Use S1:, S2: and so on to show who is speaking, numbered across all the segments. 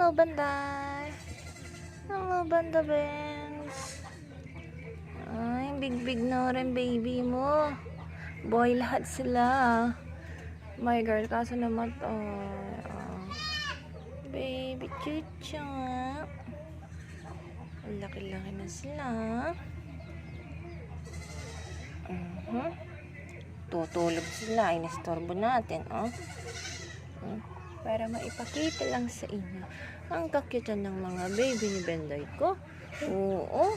S1: Hello, Banday. Hello, Banda Benz. Ay, big na rin baby mo. Boy lahat sila. My girl, kaso naman to. Baby chucha. Ang laki-laki na sila. Tutulog sila. Inistorbo natin, oh. Para maipakita lang sa inyo ang kakyutan ng mga baby ni Benday ko. Oo.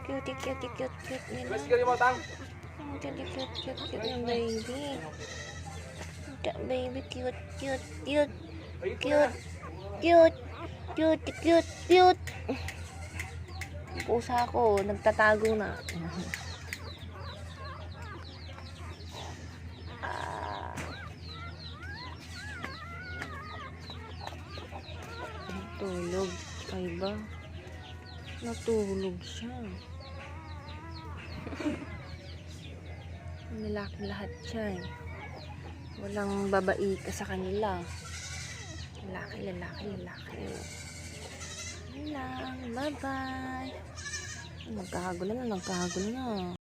S1: Cute nila. Ang cute ng baby. That baby cute. Pusa ko, nagtatago na. Tulog. Ay ba? Natulog siya. Lalaki lahat siya eh. Walang babae ka sa kanila. Lalaki. Bye-bye. Nagkahagulo na.